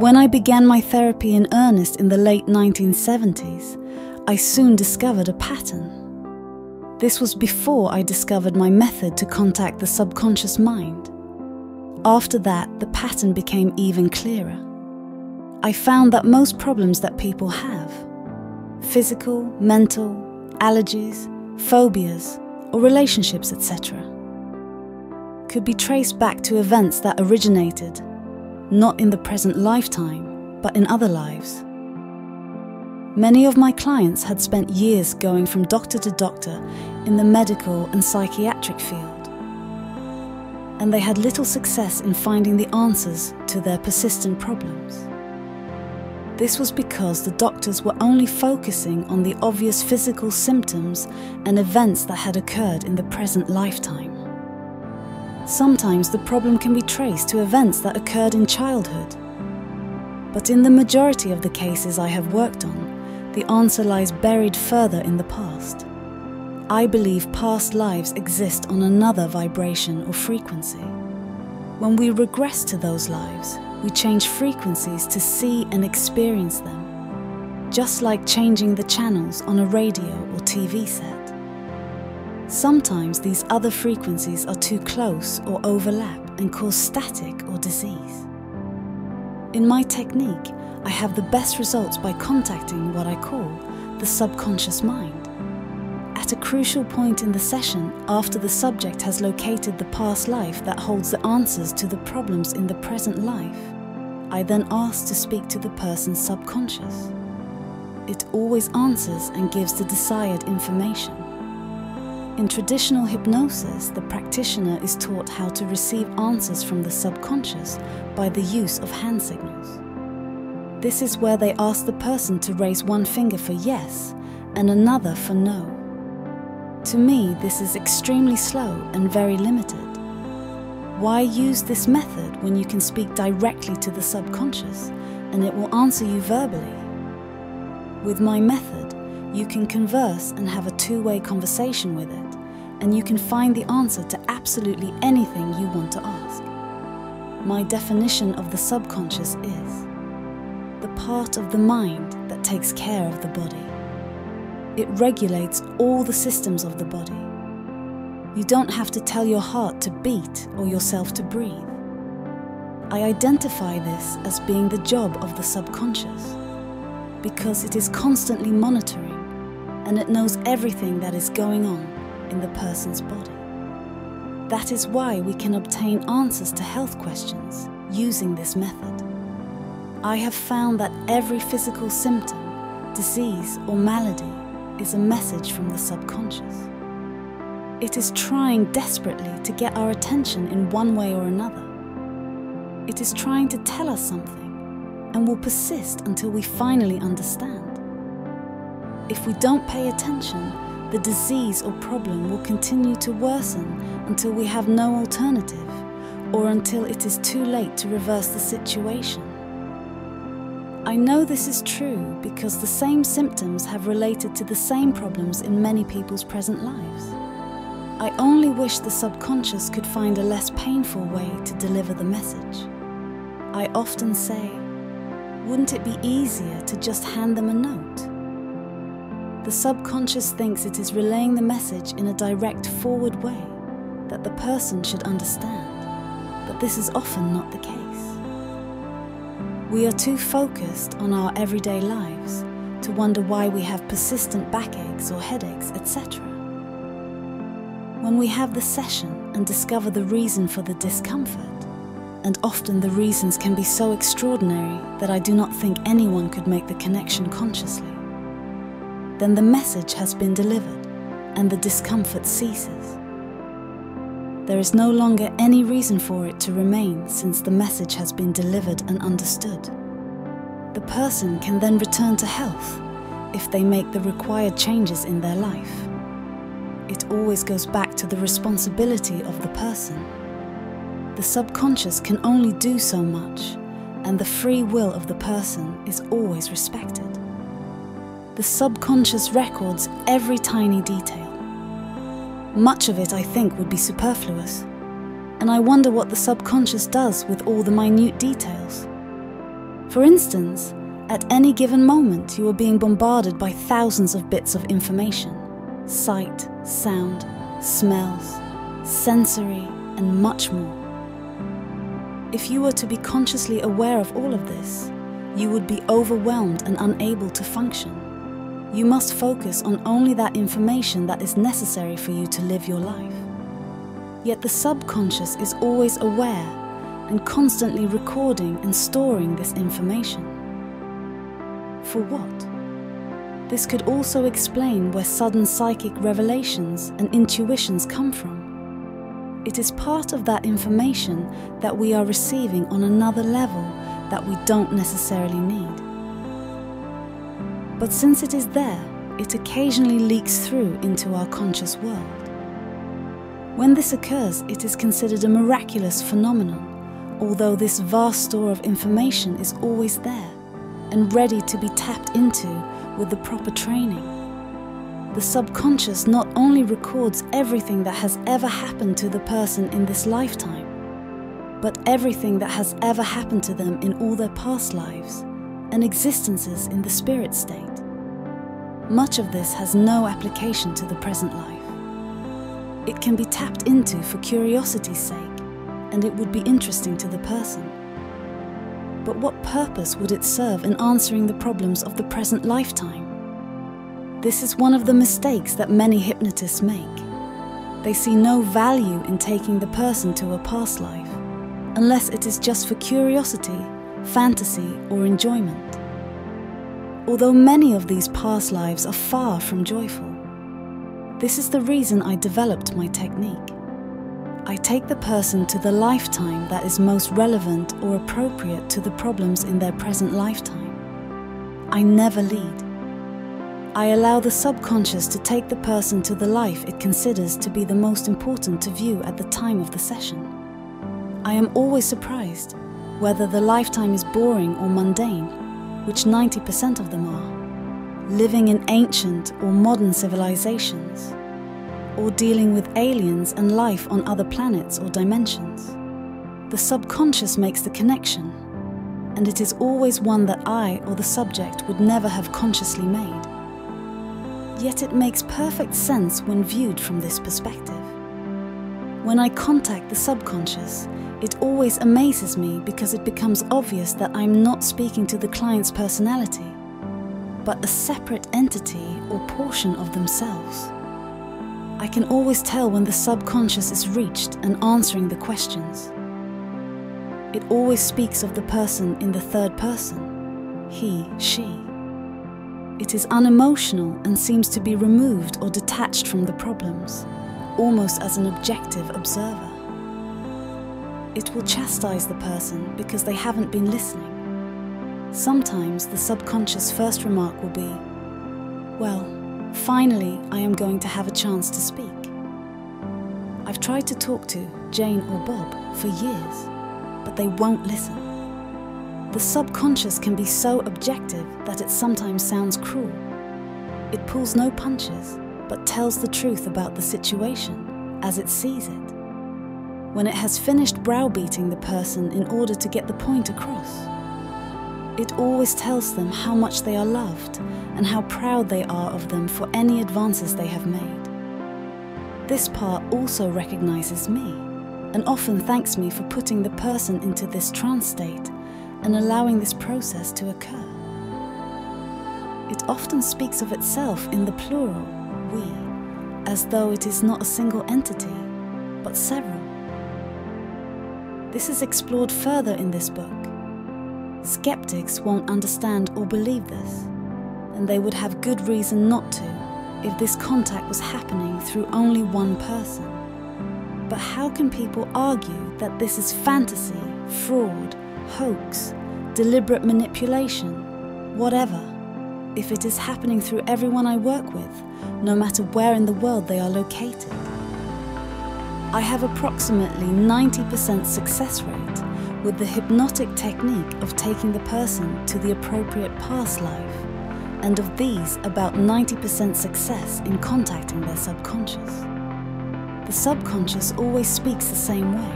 When I began my therapy in earnest in the late 1970s, I soon discovered a pattern. This was before I discovered my method to contact the subconscious mind. After that, the pattern became even clearer. I found that most problems that people have, physical, mental, allergies, phobias, or relationships, etc., could be traced back to events that originated not in the present lifetime, but in other lives. Many of my clients had spent years going from doctor to doctor in the medical and psychiatric field, and they had little success in finding the answers to their persistent problems. This was because the doctors were only focusing on the obvious physical symptoms and events that had occurred in the present lifetime. Sometimes the problem can be traced to events that occurred in childhood. But in the majority of the cases I have worked on, the answer lies buried further in the past. I believe past lives exist on another vibration or frequency. When we regress to those lives, we change frequencies to see and experience them, just like changing the channels on a radio or TV set. Sometimes these other frequencies are too close or overlap and cause static or disease. In my technique, I have the best results by contacting what I call the subconscious mind. At a crucial point in the session, after the subject has located the past life that holds the answers to the problems in the present life, I then ask to speak to the person's subconscious. It always answers and gives the desired information. In traditional hypnosis, the practitioner is taught how to receive answers from the subconscious by the use of hand signals. This is where they ask the person to raise one finger for yes and another for no. To me, this is extremely slow and very limited. Why use this method when you can speak directly to the subconscious and it will answer you verbally? With my method, you can converse and have a two-way conversation with it, and you can find the answer to absolutely anything you want to ask. My definition of the subconscious is the part of the mind that takes care of the body. It regulates all the systems of the body. You don't have to tell your heart to beat or yourself to breathe. I identify this as being the job of the subconscious, because it is constantly monitoring and it knows everything that is going on in the person's body. That is why we can obtain answers to health questions using this method. I have found that every physical symptom, disease or malady is a message from the subconscious. It is trying desperately to get our attention in one way or another. It is trying to tell us something and will persist until we finally understand. If we don't pay attention, the disease or problem will continue to worsen until we have no alternative, or until it is too late to reverse the situation. I know this is true because the same symptoms have related to the same problems in many people's present lives. I only wish the subconscious could find a less painful way to deliver the message. I often say, wouldn't it be easier to just hand them a note? The subconscious thinks it is relaying the message in a direct forward way that the person should understand, but this is often not the case. We are too focused on our everyday lives to wonder why we have persistent backaches or headaches, etc. When we have the session and discover the reason for the discomfort, and often the reasons can be so extraordinary that I do not think anyone could make the connection consciously, then the message has been delivered and the discomfort ceases. There is no longer any reason for it to remain since the message has been delivered and understood. The person can then return to health if they make the required changes in their life. It always goes back to the responsibility of the person. The subconscious can only do so much, and the free will of the person is always respected. The subconscious records every tiny detail. Much of it, I think, would be superfluous, and I wonder what the subconscious does with all the minute details. For instance, at any given moment you are being bombarded by thousands of bits of information: sight, sound, smells, sensory, and much more. If you were to be consciously aware of all of this, you would be overwhelmed and unable to function. You must focus on only that information that is necessary for you to live your life. Yet the subconscious is always aware and constantly recording and storing this information. For what? This could also explain where sudden psychic revelations and intuitions come from. It is part of that information that we are receiving on another level that we don't necessarily need. But since it is there, it occasionally leaks through into our conscious world. When this occurs, it is considered a miraculous phenomenon, although this vast store of information is always there and ready to be tapped into with the proper training. The subconscious not only records everything that has ever happened to the person in this lifetime, but everything that has ever happened to them in all their past lives and existences in the spirit state. Much of this has no application to the present life. It can be tapped into for curiosity's sake, and it would be interesting to the person. But what purpose would it serve in answering the problems of the present lifetime? This is one of the mistakes that many hypnotists make. They see no value in taking the person to a past life, unless it is just for curiosity, fantasy, or enjoyment. Although many of these past lives are far from joyful. This is the reason I developed my technique. I take the person to the lifetime that is most relevant or appropriate to the problems in their present lifetime. I never lead. I allow the subconscious to take the person to the life it considers to be the most important to view at the time of the session. I am always surprised whether the lifetime is boring or mundane, which 90% of them are, living in ancient or modern civilizations, or dealing with aliens and life on other planets or dimensions. The subconscious makes the connection, and it is always one that I or the subject would never have consciously made. Yet it makes perfect sense when viewed from this perspective. When I contact the subconscious, it always amazes me because it becomes obvious that I'm not speaking to the client's personality, but a separate entity or portion of themselves. I can always tell when the subconscious is reached and answering the questions. It always speaks of the person in the third person, he, she. It is unemotional and seems to be removed or detached from the problems, almost as an objective observer. It will chastise the person because they haven't been listening. Sometimes the subconscious first remark will be, "Well, finally I am going to have a chance to speak. I've tried to talk to Jane or Bob for years, but they won't listen." The subconscious can be so objective that it sometimes sounds cruel. It pulls no punches, but tells the truth about the situation as it sees it. When it has finished browbeating the person in order to get the point across, it always tells them how much they are loved and how proud they are of them for any advances they have made. This part also recognizes me and often thanks me for putting the person into this trance state and allowing this process to occur. It often speaks of itself in the plural, we, as though it is not a single entity, but several. This is explored further in this book. Skeptics won't understand or believe this, and they would have good reason not to if this contact was happening through only one person. But how can people argue that this is fantasy, fraud, hoax, deliberate manipulation, whatever, if it is happening through everyone I work with, no matter where in the world they are located? I have approximately 90% success rate with the hypnotic technique of taking the person to the appropriate past life, and of these about 90% success in contacting their subconscious. The subconscious always speaks the same way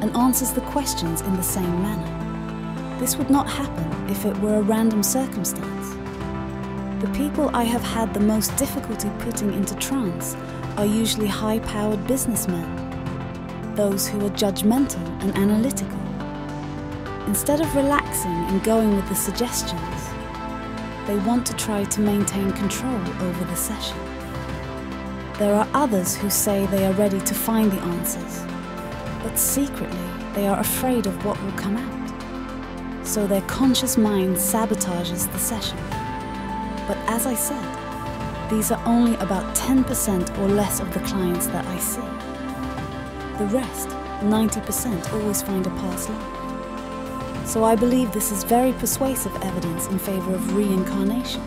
and answers the questions in the same manner. This would not happen if it were a random circumstance. The people I have had the most difficulty putting into trance are usually high-powered businessmen, those who are judgmental and analytical. Instead of relaxing and going with the suggestions, they want to try to maintain control over the session. There are others who say they are ready to find the answers, but secretly they are afraid of what will come out. So their conscious mind sabotages the session. But as I said, these are only about 10% or less of the clients that I see. The rest, 90%, always find a past life. So I believe this is very persuasive evidence in favor of reincarnation.